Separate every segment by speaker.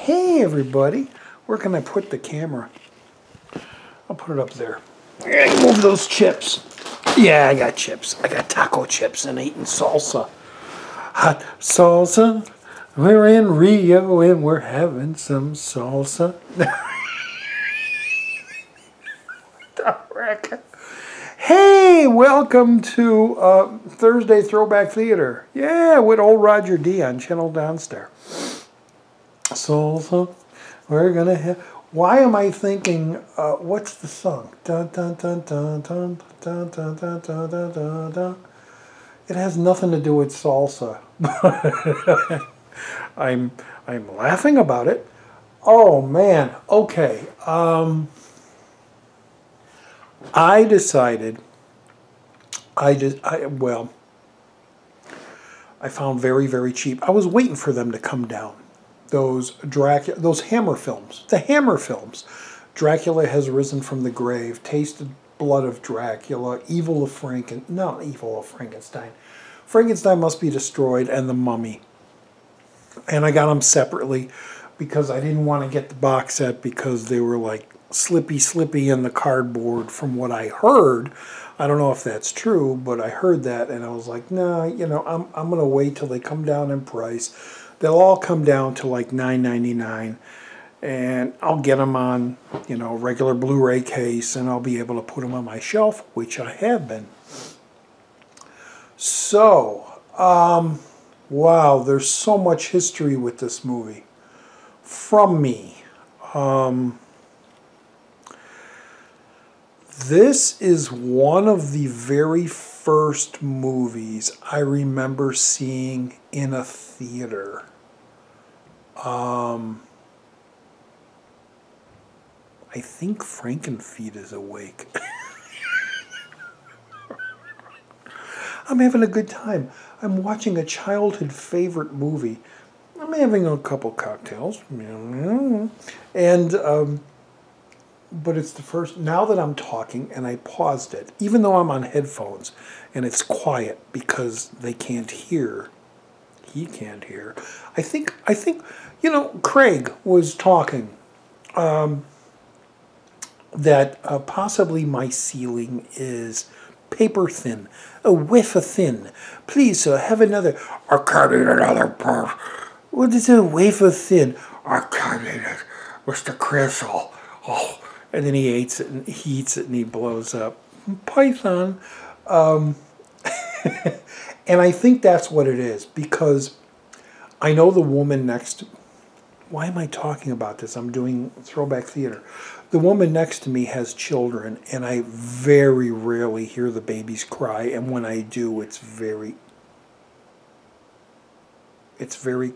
Speaker 1: Hey everybody, where can I put the camera? I'll put it up there. Move those chips. Yeah, I got chips. I got taco chips and eating salsa. Hot salsa. We're in Rio and we're having some salsa. Hey, welcome to Thursday Throwback Theatre. Yeah, with old Roger D on Channel Donstar. Salsa. We're gonna have. Why am I thinking? What's the song? Dun, dun, dun, dun, dun, dun, dun, dun, dun, dun, dun, dun. It has nothing to do with salsa. I'm laughing about it. Oh man. Okay. I decided. I found very cheap. I was waiting for them to come down. Those Hammer films. The Hammer films. Dracula Has Risen from the Grave, Tasted Blood of Dracula, not Evil of Frankenstein. Frankenstein Must Be Destroyed, and The Mummy. And I got them separately because I didn't want to get the box set because they were like slippy in the cardboard from what I heard. I don't know if that's true, but I heard that and I was like, nah, I'm going to wait till they come down in price. They'll all come down to like $9.99, and I'll get them on, regular Blu-ray case, and I'll be able to put them on my shelf, which I have been. So, wow, there's so much history with this movie from me. This is one of the very first movies I remember seeing in a theater. I think Frankenfeet is awake. I'm having a good time. I'm watching a childhood favorite movie. I'm having a couple cocktails. And, but it's the first, now that I'm talking, and I paused it, even though I'm on headphones, and it's quiet because they can't hear, he can't hear. I think, Craig was talking, that possibly my ceiling is paper thin, a whiff of thin. Please, sir, have another. I can't eat another part. What is a wafer thin? I can't eat it, Mr. Crystal. Oh, and then he eats it and he blows up. Python. And I think that's what it is, because I know the woman next to... Why am I talking about this? I'm doing Throwback Theatre. The woman next to me has children, and I very rarely hear the babies cry, and when I do, it's very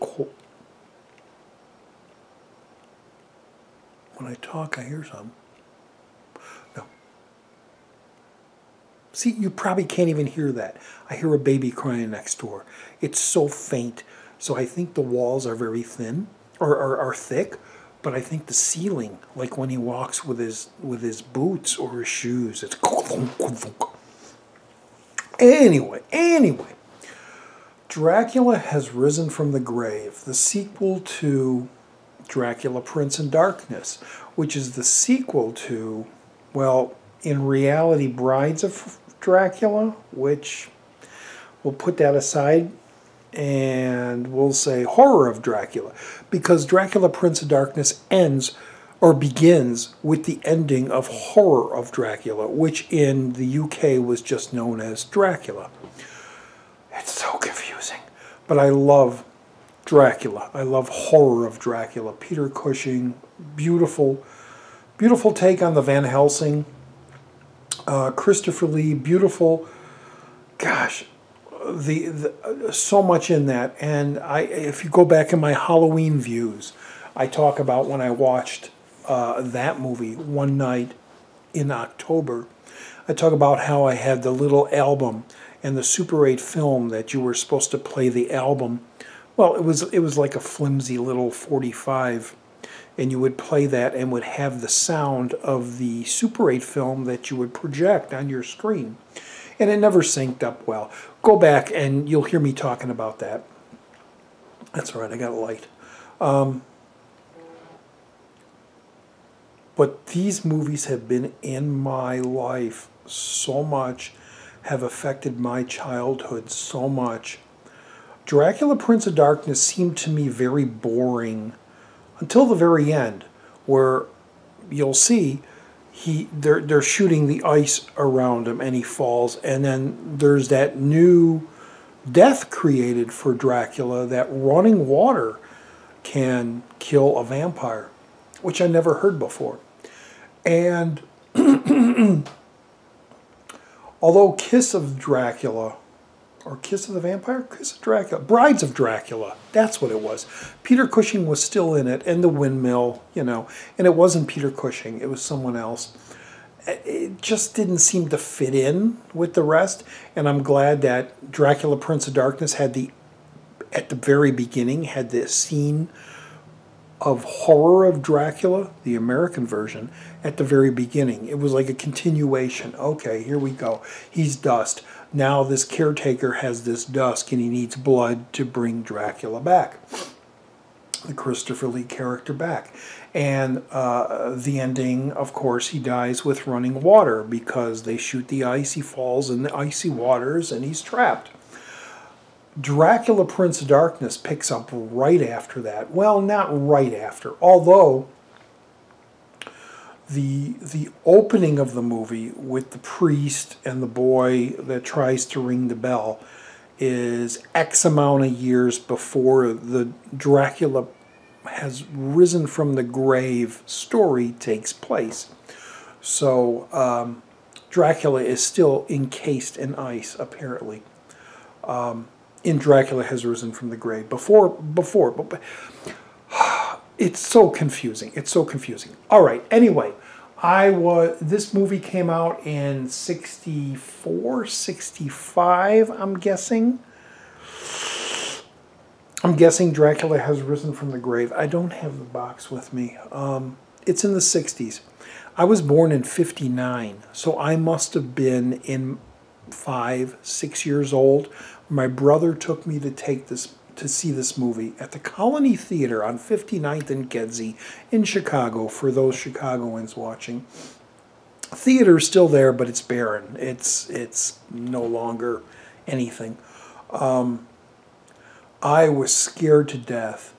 Speaker 1: cool. When I talk, I hear some. No. See, you probably can't even hear that. I hear a baby crying next door. It's so faint. So I think the walls are very thin, or are thick, but I think the ceiling, like when he walks with his boots or his shoes, it's... Anyway. Dracula Has Risen from the Grave, the sequel to Dracula, Prince in Darkness, which is the sequel to, well, in reality, Brides of Dracula, which we'll put that aside, and we'll say Horror of Dracula, because Dracula, Prince of Darkness ends, or begins, with the ending of Horror of Dracula, which in the UK was just known as Dracula. It's so confusing, but I love Dracula. I love Horror of Dracula. Peter Cushing, beautiful take on the Van Helsing. Christopher Lee, beautiful. Gosh, so much in that. And if you go back in my Halloween views, I talk about when I watched that movie one night in October. I talk about how I had the little album and the Super 8 film that you were supposed to play the album. Well, it was like a flimsy little 45, and you would play that and would have the sound of the Super 8 film that you would project on your screen. And it never synced up well. Go back and you'll hear me talking about that. That's all right, I got a light. But these movies have been in my life so much, have affected my childhood so much. Dracula, Prince of Darkness seemed to me very boring until the very end, where you'll see they're shooting the ice around him and he falls, and then there's that new death created for Dracula, that running water can kill a vampire, which I never heard before. And although Kiss of Dracula, or Kiss of the Vampire? Kiss of Dracula. Brides of Dracula. That's what it was. Peter Cushing was still in it, and the windmill, you know. And it wasn't Peter Cushing. It was someone else. It just didn't seem to fit in with the rest. And I'm glad that Dracula, Prince of Darkness had at the very beginning, had this scene of horror of Dracula, the American version, at the very beginning. It was like a continuation. Okay, here we go. He's dust. Now this caretaker has this dusk and he needs blood to bring Dracula back. The Christopher Lee character back. And the ending, of course, he dies with running water because they shoot the ice, he falls in the icy waters, and he's trapped. Dracula, Prince of Darkness picks up right after that. Well, not right after, although the opening of the movie with the priest and the boy that tries to ring the bell is X amount of years before the Dracula has risen from the grave story takes place. So Dracula is still encased in ice, apparently. In Dracula Has Risen from the Grave. Before, but it's so confusing. It's so confusing. All right. Anyway, this movie came out in 64, 65, I'm guessing. I'm guessing Dracula Has Risen from the Grave. I don't have the box with me. It's in the 60s. I was born in 59, so I must have been in 5, 6 years old. My brother took me to see this movie at the Colony Theater on 59th and Kedzie in Chicago, for those Chicagoans watching. Theater's still there, but it's barren. It's no longer anything. I was scared to death.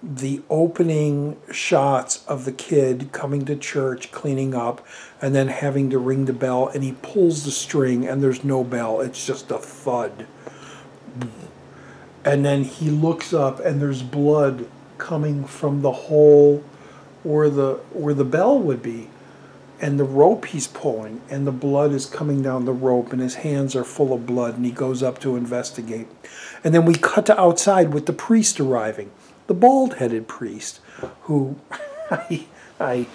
Speaker 1: The opening shots of the kid coming to church, cleaning up, and then having to ring the bell, and he pulls the string and there's no bell. It's just a thud. And then he looks up and there's blood coming from the hole where the bell would be. And the rope he's pulling, and the blood is coming down the rope, and his hands are full of blood, and he goes up to investigate. And then we cut to outside with the priest arriving. The bald-headed priest, who I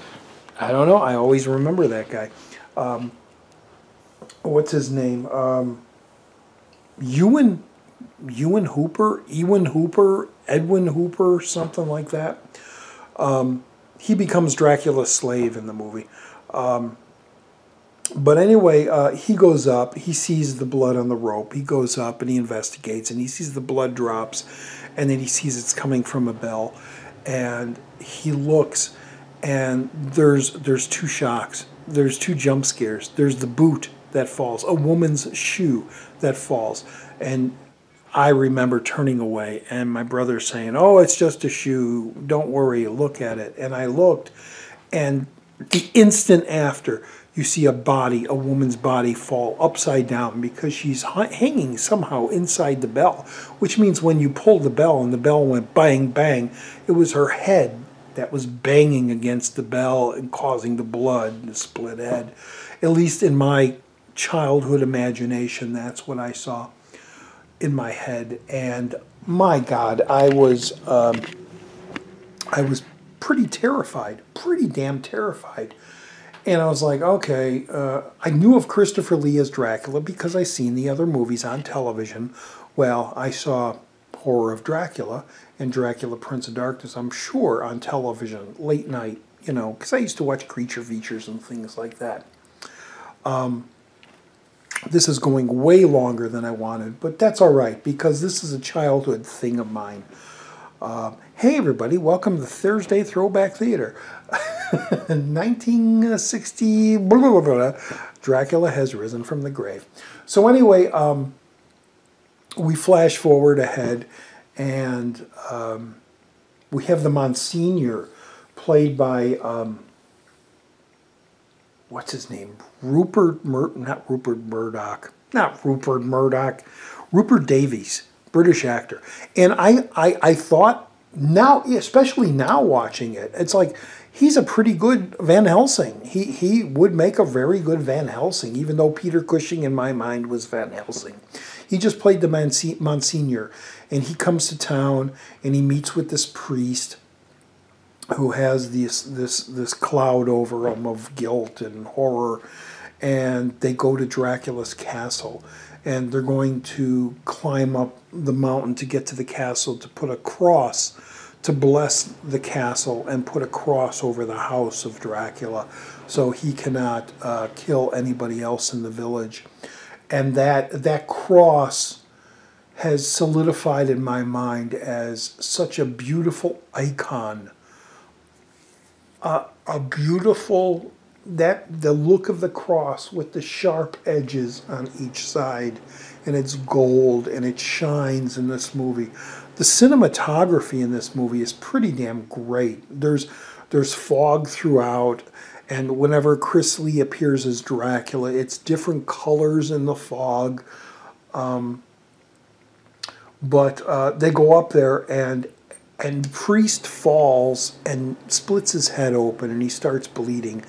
Speaker 1: don't know. I always remember that guy. What's his name? Ewan Hooper, Edwin Hooper, something like that. He becomes Dracula's slave in the movie. But anyway, he goes up, he sees the blood on the rope, he goes up and he investigates, and he sees the blood drops, and then he sees it's coming from a bell, and he looks, and there's two shocks, there's two jump scares, there's the boot that falls, a woman's shoe that falls, and I remember turning away, and my brother saying, "Oh, it's just a shoe, don't worry, look at it," and I looked, and the instant after, you see a woman's body fall upside down because she's hanging somehow inside the bell, which means when you pulled the bell and the bell went bang, bang, it was her head that was banging against the bell and causing the blood, the split head. At least in my childhood imagination, that's what I saw in my head. And my God, I was pretty terrified, pretty damn terrified. And I was like, okay, I knew of Christopher Lee as Dracula because I seen the other movies on television. Well, I saw Horror of Dracula and Dracula, Prince of Darkness, I'm sure, on television, late night, you know, because I used to watch creature features and things like that. This is going way longer than I wanted, but that's all right because this is a childhood thing of mine. Hey everybody, welcome to Thursday Throwback Theatre. 1960, blah, blah, blah, blah. Dracula has risen from the grave. So anyway, we flash forward ahead, and we have the Monsignor, played by, what's his name? Rupert Murdoch. Rupert Davies, British actor. And I thought, now, especially now watching it, it's like, he's a pretty good Van Helsing. He would make a very good Van Helsing, even though Peter Cushing in my mind was Van Helsing. He just played the Monsignor, and he comes to town, and he meets with this priest who has this cloud over him of guilt and horror, and they go to Dracula's castle, and they're going to climb up the mountain to get to the castle to put a cross, to bless the castle and put a cross over the house of Dracula so he cannot kill anybody else in the village. And that cross has solidified in my mind as such a beautiful icon, a beautiful, the look of the cross with the sharp edges on each side, and it's gold and it shines in this movie. The cinematography in this movie is pretty damn great. There's fog throughout, and whenever Chris Lee appears as Dracula, it's different colors in the fog. But they go up there, and priest falls and splits his head open, and he starts bleeding.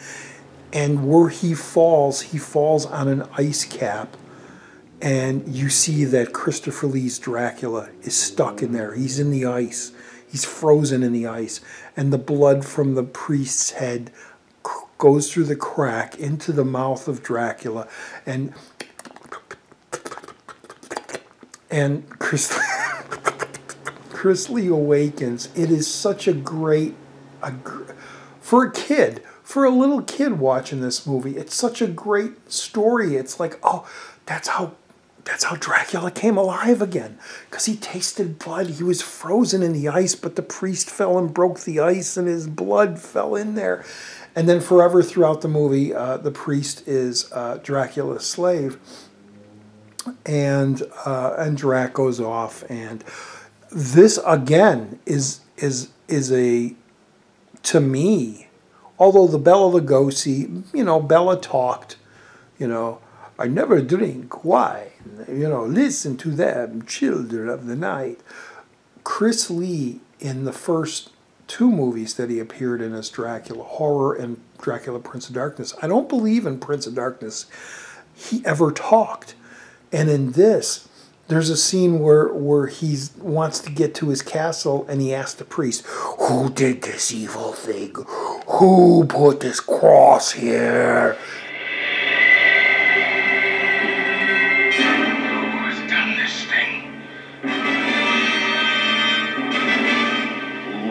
Speaker 1: And where he falls on an ice cap, and you see that Christopher Lee's Dracula is stuck in there. He's in the ice. He's frozen in the ice. And the blood from the priest's head goes through the crack into the mouth of Dracula. And Chris Lee awakens. It is such a great, for a kid, for a little kid watching this movie, it's such a great story. It's like, oh, that's how Dracula came alive again, because he tasted blood. He was frozen in the ice, but the priest fell and broke the ice, and his blood fell in there. And then forever throughout the movie, the priest is Dracula's slave, and Drac goes off. And this again is a, to me, although the Bela Lugosi, Bela talked, I never drink wine, listen to them, children of the night. Chris Lee, in the first two movies that he appeared in as Dracula, Horror and Dracula Prince of Darkness, I don't believe in Prince of Darkness he ever talked. And in this, there's a scene where he wants to get to his castle, and he asks the priest, who did this evil thing? Who put this cross here? Who has done this thing? Who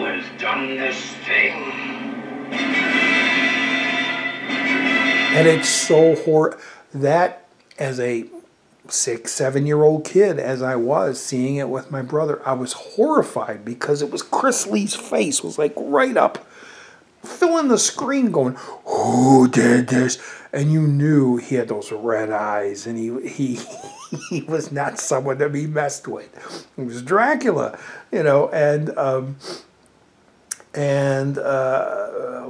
Speaker 1: has done this thing? And it's so horrible that, as a 6-7-year-old kid, as I was seeing it with my brother, I was horrified, because it was Chris Lee's face was like right up, filling the screen, going, who did this? And you knew he had those red eyes, and he was not someone to be messed with. He was Dracula, and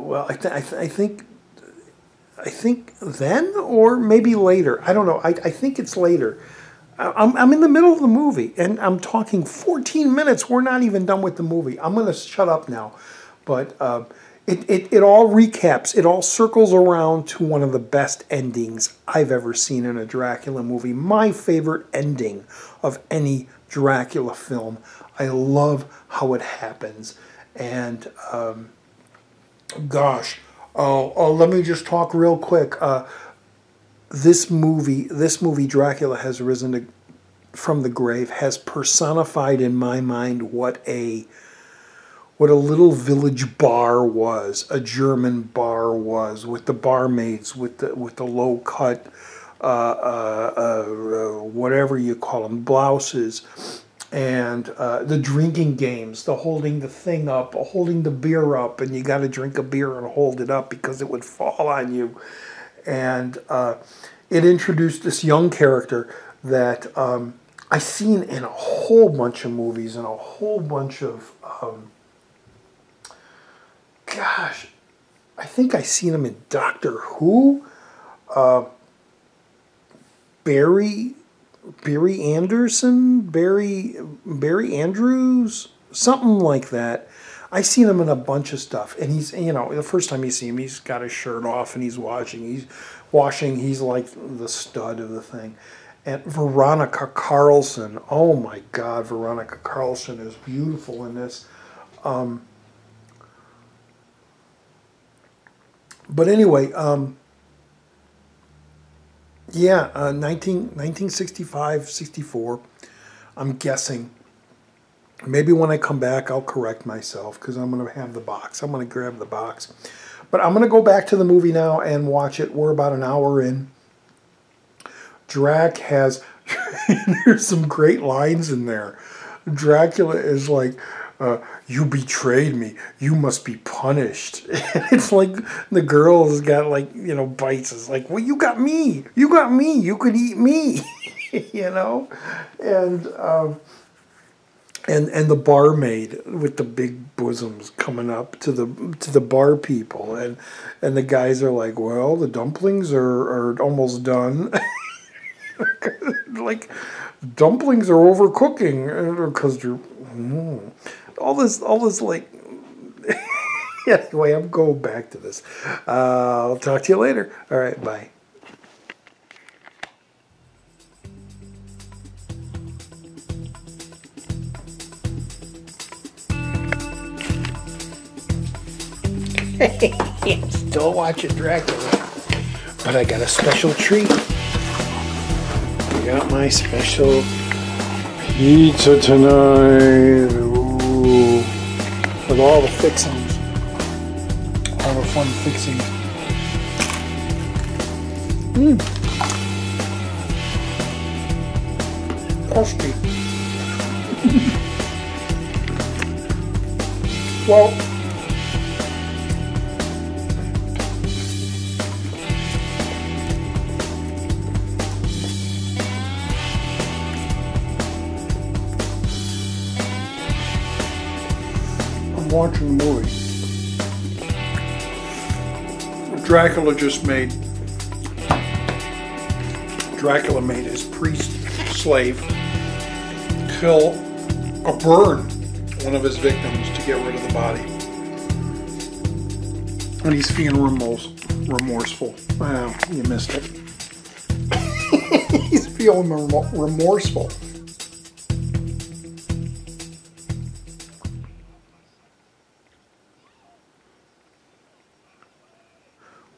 Speaker 1: well, I think then, or maybe later. I don't know. I think it's later. I'm in the middle of the movie, and I'm talking 14 minutes. We're not even done with the movie. I'm going to shut up now. But it all recaps. It all circles around to one of the best endings I've ever seen in a Dracula movie. My favorite ending of any Dracula film. I love how it happens. And gosh... Oh, let me just talk real quick. This movie, Dracula Has Risen from the Grave, has personified in my mind what a little village bar was, a German bar was, with the barmaids, with the low cut, whatever you call them, blouses, and the drinking games, the holding the thing up, holding the beer up, and you got to drink a beer and hold it up because it would fall on you. And it introduced this young character that I seen in a whole bunch of movies and a whole bunch of, gosh, I think I seen him in Doctor Who. Barry Anderson, Barry Andrews, something like that. I seen him in a bunch of stuff, and he's, you know, the first time you see him, he's got his shirt off and he's washing. He's like the stud of the thing. And Veronica Carlson, oh my God, Veronica Carlson is beautiful in this. But anyway, yeah, 1965, 64, I'm guessing. Maybe when I come back, I'll correct myself because I'm going to have the box. I'm going to grab the box. But I'm going to go back to the movie now and watch it. We're about an hour in. Drac has, there's some great lines in there. Dracula is like, you betrayed me. You must be punished. And it's like the girl has got like, you know, bites. It's like, well, you got me. You got me. You could eat me. You know? And the barmaid with the big bosoms coming up to the bar people. And the guys are like, well, the dumplings are almost done. Like, dumplings are overcooking because you're... all this like anyway, I'm going back to this. I'll talk to you later. All right, bye. Still watching Dracula, but I got a special treat. I got my special pizza tonight. Ooh. With all the fixings. All the fun fixings. Crusty. Well, watching the movie. Dracula made his priest slave burn one of his victims to get rid of the body. And he's feeling remorseful. Wow, you missed it. He's feeling remorseful.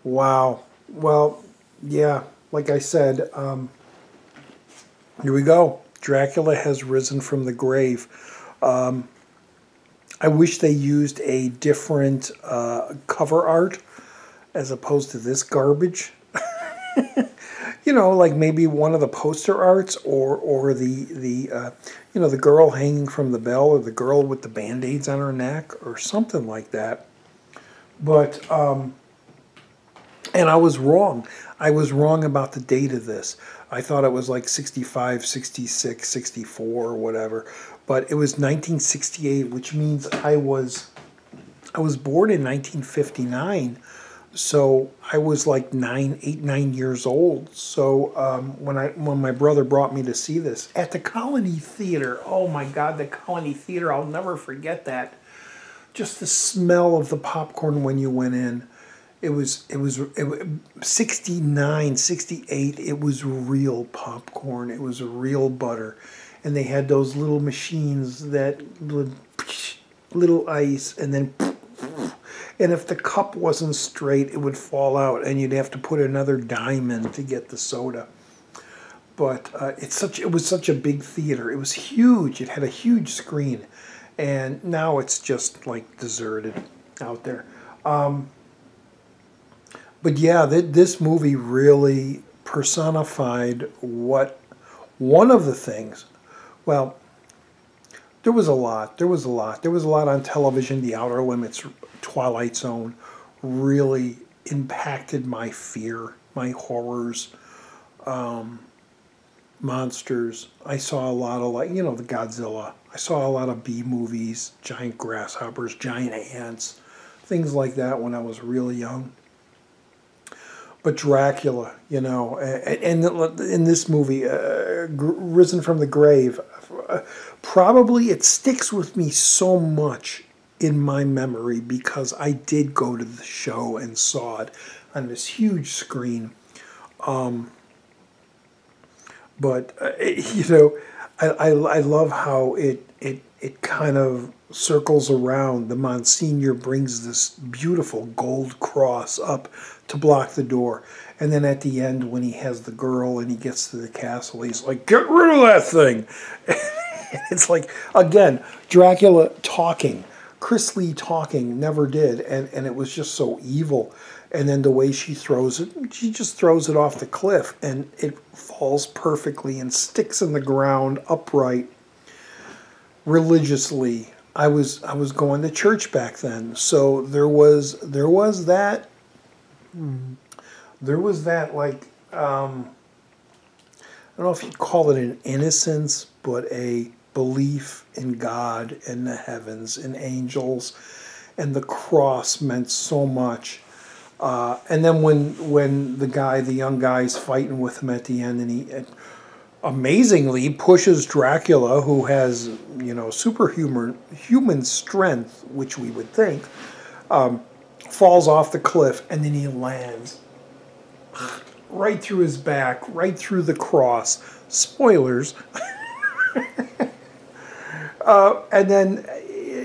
Speaker 1: Wow. Well, yeah, like I said, here we go. Dracula has risen from the grave. I wish they used a different cover art as opposed to this garbage. You know, like maybe one of the poster arts or the you know, the girl hanging from the bell or the girl with the Band-Aids on her neck or something like that. But and I was wrong. I was wrong about the date of this. I thought it was like 65, 66, 64 or whatever. But it was 1968, which means I was born in 1959. So I was like 9 years old. So when my brother brought me to see this at the Colony Theater, oh my God, the Colony Theater, I'll never forget that. Just the smell of the popcorn when you went in. It was 69, 68, it was real popcorn. It was real butter. And they had those little machines that little ice and then and if the cup wasn't straight, it would fall out and you'd have to put another dime in to get the soda. But it was such a big theater. It was huge. It had a huge screen. And now it's just like deserted out there. But yeah, this movie really personified what one of the things, well, There was a lot. There was a lot. There was a lot on television. The Outer Limits, Twilight Zone, really impacted my fear, my horrors, monsters. I saw a lot of, like, the Godzilla. I saw a lot of B movies, giant grasshoppers, giant ants, things like that when I was really young. But Dracula, and in this movie, Risen from the Grave, probably it sticks with me so much in my memory because I did go to the show and saw it on this huge screen. But I love how it kind of circles around. The Monsignor brings this beautiful gold cross up to block the door. And then at the end, when he has the girl and he gets to the castle, he's like, "Get rid of that thing!" It's like, again, Dracula talking. Chris Lee talking never did. And it was just so evil. And then the way she throws it, she just throws it off the cliff. And it falls perfectly and sticks in the ground upright religiously. I was going to church back then. So there was that. There was that, like, I don't know if you'd call it an innocence, but a belief in God and the heavens and angels, and the cross meant so much. And then when the young guy's fighting with him at the end, and he amazingly pushes Dracula, who has, superhuman strength, which we would think, falls off the cliff, and then he lands right through his back, right through the cross. Spoilers. And then,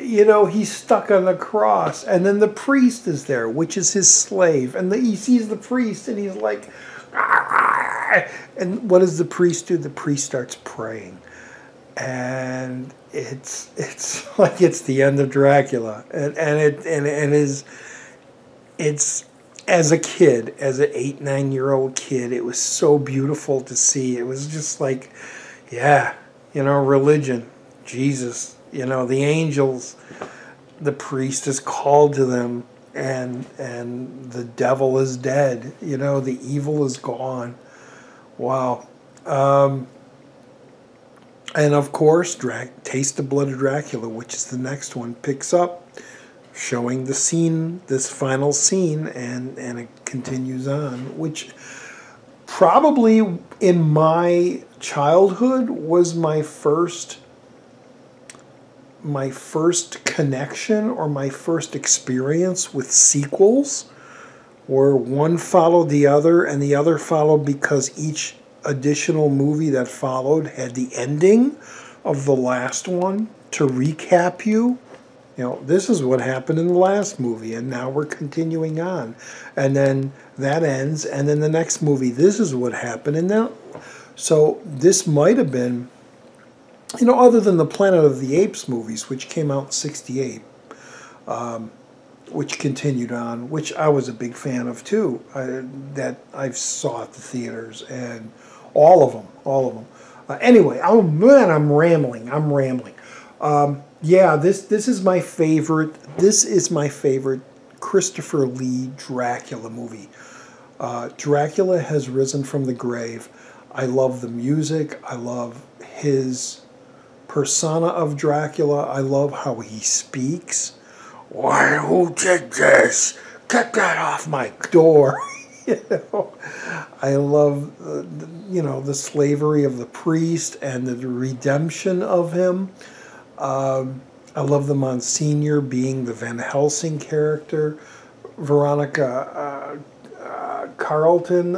Speaker 1: he's stuck on the cross. And then the priest is there, which is his slave. And he sees the priest, and he's like, "Ah!" And what does the priest do? The priest starts praying. And it's like it's the end of Dracula. It's as a kid, as an 8-9-year-old kid, it was so beautiful to see. It was just like, yeah, religion, Jesus, the angels, the priest is called to them, and the devil is dead. The evil is gone. Wow. And of course, Taste the Blood of Dracula, which is the next one, picks up, showing the scene, this final scene, and it continues on, which probably in my childhood was my first connection or my first experience with sequels, where one followed the other and the other followed because each additional movie that followed had the ending of the last one to recap you. This is what happened in the last movie, and now we're continuing on. And then that ends, and then the next movie, this is what happened. And now, so this might have been, other than the Planet of the Apes movies, which came out in '68, which continued on, which I was a big fan of too, that I saw at the theaters, and all of them. Anyway, oh man, I'm rambling. Yeah, this is my favorite. This is my favorite Christopher Lee Dracula movie. Dracula Has Risen from the Grave. I love the music. I love his persona of Dracula. I love how he speaks. Why, who did this? Get that off my door. I love the slavery of the priest and the redemption of him. I love the Monsignor being the Van Helsing character, Veronica Carlson,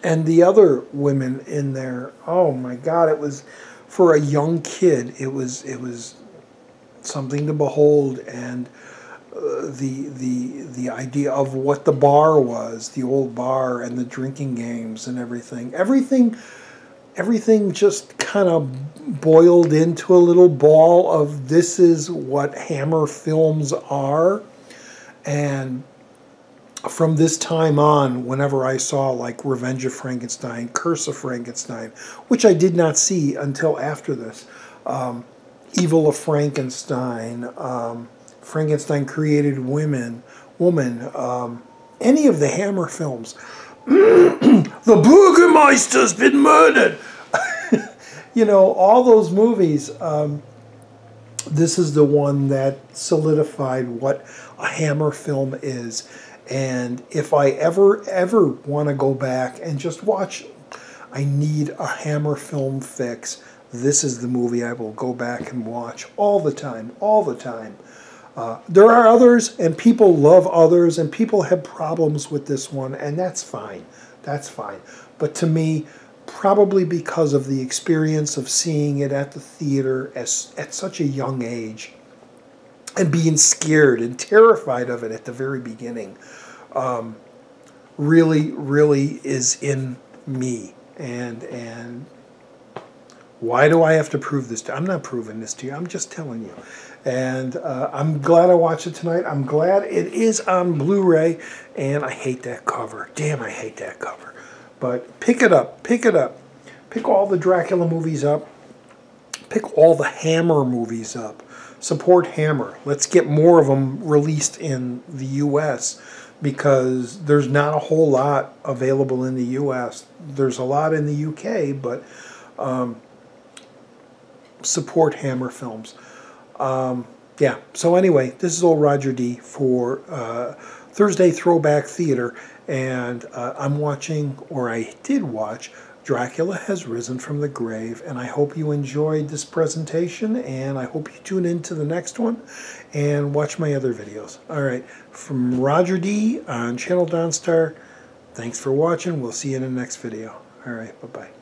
Speaker 1: and the other women in there. Oh my God! It was, for a young kid, it was something to behold, and the idea of what the bar was, the old bar, and the drinking games and everything. Everything just kind of boiled into a little ball of this is what Hammer films are. And from this time on, whenever I saw like Revenge of Frankenstein, Curse of Frankenstein, which I did not see until after this, Evil of Frankenstein, Frankenstein Created Woman, any of the Hammer films, the Burgermeister's been murdered. You know, all those movies, this is the one that solidified what a Hammer film is. And if I ever want to go back and just watch, I need a Hammer film fix, this is the movie I will go back and watch all the time, all the time. There are others, and people love others, and people have problems with this one, and that's fine. That's fine. But to me, probably because of the experience of seeing it at the theater at such a young age, and being scared and terrified of it at the very beginning, really is in me. And why do I have to prove this to you? I'm not proving this to you. I'm just telling you. And I'm glad I watched it tonight. I'm glad it is on Blu-ray. And I hate that cover. Damn, I hate that cover. But pick it up. Pick it up. Pick all the Dracula movies up. Pick all the Hammer movies up. Support Hammer. Let's get more of them released in the U.S. because there's not a whole lot available in the U.S. There's a lot in the U.K., but support Hammer films. Yeah, so anyway, this is old Roger D for Thursday Throwback Theater, and I'm watching, or I did watch, Dracula Has Risen from the Grave, and I hope you enjoyed this presentation, and I hope you tune in to the next one and watch my other videos. All right, from Roger D on Channel Donstar, thanks for watching. We'll see you in the next video. All right, bye-bye.